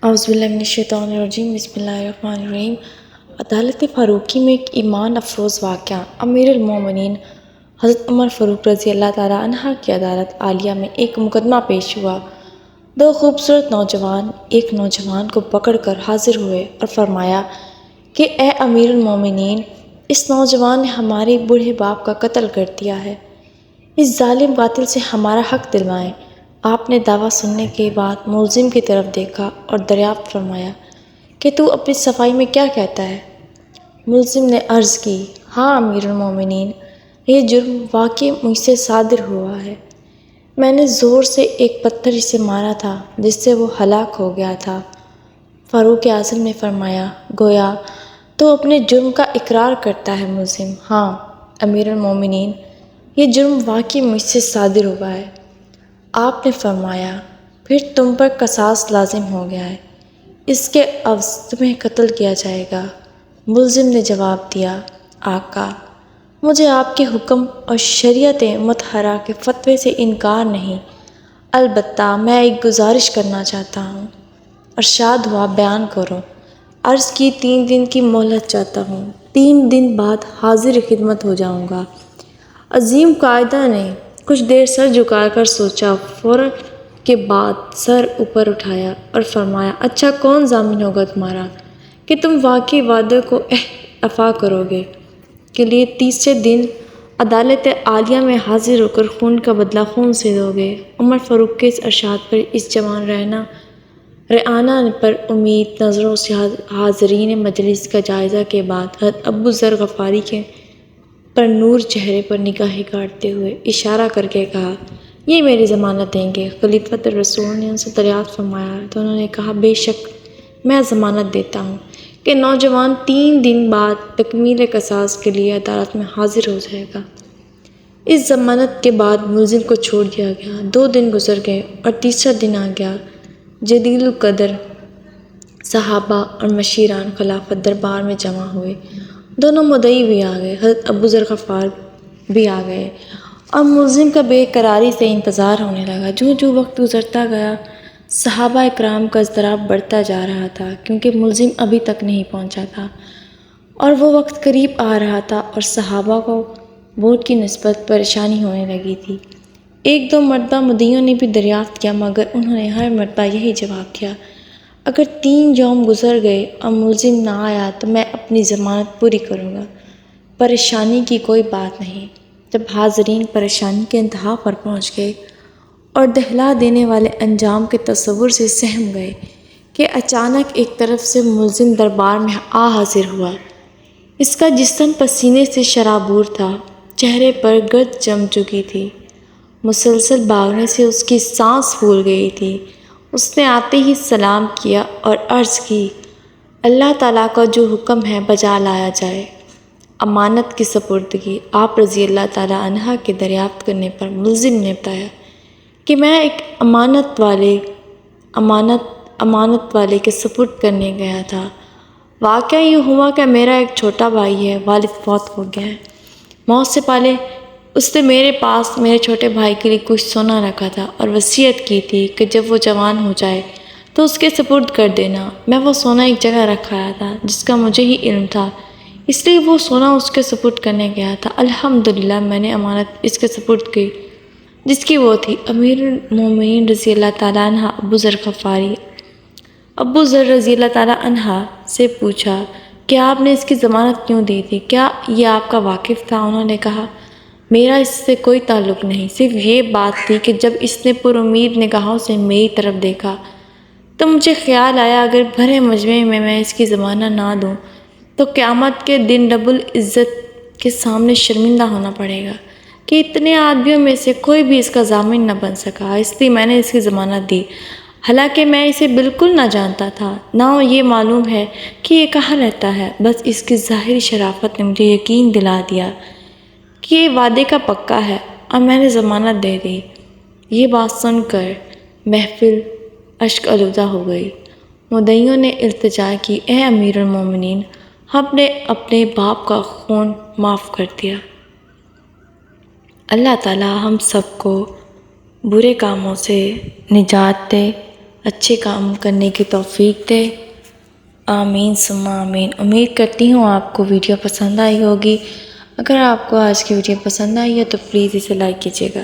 اعوذ باللہ من الشیطان الرجیم، بسم اللہ الرحمن الرحیم۔ عدالت فاروقی میں ایک ایمان افروز واقعہ۔ امیر المومنین حضرت عمر فاروق رضی اللہ تعالیٰ عنہ کی عدالت عالیہ میں ایک مقدمہ پیش ہوا۔ دو خوبصورت نوجوان ایک نوجوان کو پکڑ کر حاضر ہوئے اور فرمایا کہ اے امیر المومنین، اس نوجوان نے ہمارے بوڑھے باپ کا قتل کر دیا ہے، اس ظالم قاتل سے ہمارا حق دلوائیں۔ آپ نے دعویٰ سننے کے بعد ملزم کی طرف دیکھا اور دریافت فرمایا کہ تو اپنی صفائی میں کیا کہتا ہے؟ ملزم نے عرض کی، ہاں امیر المومنین، یہ جرم واقعی مجھ سے صادر ہوا ہے۔ میں نے زور سے ایک پتھر اسے مارا تھا جس سے وہ ہلاک ہو گیا تھا۔ فاروق اعظم نے فرمایا، گویا تو اپنے جرم کا اقرار کرتا ہے ملزم۔ ہاں امیر المومنین، یہ جرم واقعی مجھ سے صادر ہوا ہے۔ آپ نے فرمایا، پھر تم پر قصاص لازم ہو گیا ہے، اس کے عوض تمہیں قتل کیا جائے گا۔ ملزم نے جواب دیا، آقا، مجھے آپ کے حکم اور شریعت مطہرہ کے فتوے سے انکار نہیں، البتہ میں ایک گزارش کرنا چاہتا ہوں۔ ارشاد ہوا، بیان کرو۔ عرض کی، 3 دن کی مہلت چاہتا ہوں، 3 دن بعد حاضر خدمت ہو جاؤں گا۔ عظیم قائدہ نے کچھ دیر سر جھکا کر سوچا، فوراً کے بعد سر اوپر اٹھایا اور فرمایا، اچھا کون ضامن ہوگا تمہارا کہ تم واقعی وعدے کو وفا کرو گے کے لیے تیسرے دن عدالت عالیہ میں حاضر ہو کر خون کا بدلہ خون سے دو گے؟ عمر فاروق کے اس ارشاد پر اس جوان رعانہ پر امید نظروں سے حاضرین مجلس کا جائزہ کے بعد حضرت ابو ذر غفاری کے پر نور چہرے پر نگاہیں گاڑتے ہوئے اشارہ کر کے کہا، یہ میری ضمانت دیں گے؟ خلیفۃ الرسول نے ان سے دریافت فرمایا تو انہوں نے کہا، بے شک میں ضمانت دیتا ہوں کہ نوجوان 3 دن بعد تکمیل قصاص کے لیے عدالت میں حاضر ہو جائے گا۔ اس ضمانت کے بعد ملزم کو چھوڑ دیا گیا۔ 2 دن گزر گئے اور تیسرا دن آ گیا۔ جلیل القدر صحابہ اور مشیران خلافت دربار میں جمع ہوئے۔ دونوں مدعی بھی آ گئے، حضرت ابو ذر غفار بھی آ گئے اور ملزم کا بے قراری سے انتظار ہونے لگا۔ جو وقت گزرتا گیا، صحابہ اکرام کا اضطراب بڑھتا جا رہا تھا، کیونکہ ملزم ابھی تک نہیں پہنچا تھا اور وہ وقت قریب آ رہا تھا اور صحابہ کو ووٹ کی نسبت پریشانی ہونے لگی تھی۔ 1-2 مرتبہ مدعیوں نے بھی دریافت کیا، مگر انہوں نے ہر مرتبہ یہی جواب دیا، اگر 3 یوم گزر گئے اور ملزم نہ آیا تو میں اپنی ضمانت پوری کروں گا۔ پریشانی کی کوئی بات نہیں۔ جب حاضرین پریشانی کے انتہا پر پہنچ گئے اور دہلا دینے والے انجام کے تصور سے سہم گئے کہ اچانک ایک طرف سے ملزم دربار میں حاضر ہوا۔ اس کا جسم پسینے سے شرابور تھا، چہرے پر گرد جم چکی تھی، مسلسل بھاگنے سے اس کی سانس پھول گئی تھی۔ اس نے آتے ہی سلام کیا اور عرض کی، اللہ تعالیٰ کا جو حکم ہے بجا لایا جائے۔ امانت کی سپردگی۔ آپ رضی اللہ تعالیٰ عنہ کے دریافت کرنے پر ملزم نے بتایا کہ میں ایک امانت والے کے سپرد کرنے گیا تھا۔ واقعہ یہ ہوا کہ میرا ایک چھوٹا بھائی ہے، والد فوت ہو گیا ہے۔ موت سے پہلے اس نے میرے پاس میرے چھوٹے بھائی کے لیے کچھ سونا رکھا تھا اور وصیت کی تھی کہ جب وہ جوان ہو جائے تو اس کے سپرد کر دینا۔ میں وہ سونا ایک جگہ رکھایا تھا جس کا مجھے ہی علم تھا، اس لیے وہ سونا اس کے سپرد کرنے گیا تھا۔ الحمدللہ میں نے امانت اس کے سپرد کی جس کی وہ تھی۔ امیر المومنین رضی اللہ تعالیٰ عنہ ابو ذر غفاری ابو ذر رضی اللہ تعالیٰ عنہ سے پوچھا کہ آپ نے اس کی ضمانت کیوں دی تھی؟ کیا یہ آپ کا واقف تھا؟ انہوں نے کہا، میرا اس سے کوئی تعلق نہیں، صرف یہ بات تھی کہ جب اس نے پر امید نگاہوں سے میری طرف دیکھا تو مجھے خیال آیا اگر بھرے مجمع میں اس کی ضمانت نہ دوں تو قیامت کے دن رب العزت کے سامنے شرمندہ ہونا پڑے گا کہ اتنے آدمیوں میں سے کوئی بھی اس کا ضامن نہ بن سکا، اس لیے میں نے اس کی ضمانت دی، حالانکہ میں اسے بالکل نہ جانتا تھا، نہ یہ معلوم ہے کہ یہ کہاں رہتا ہے۔ بس اس کی ظاہری شرافت نے مجھے یقین دلا دیا کہ یہ وعدے کا پکا ہے اور میں نے ضمانت دے دی۔ یہ بات سن کر محفل اشک آلودہ ہو گئی۔ مدعیوں نے التجا کی، اے امیر المومنین، ہم نے اپنے باپ کا خون معاف کر دیا۔ اللہ تعالیٰ ہم سب کو برے کاموں سے نجات دے اچھے کام کرنے کی توفیق دے، آمین ثم آمین۔ امید کرتی ہوں آپ کو ویڈیو پسند آئی ہوگی۔ اگر آپ کو آج کی ویڈیو پسند آئی ہے تو پلیز اسے لائک کیجیے گا۔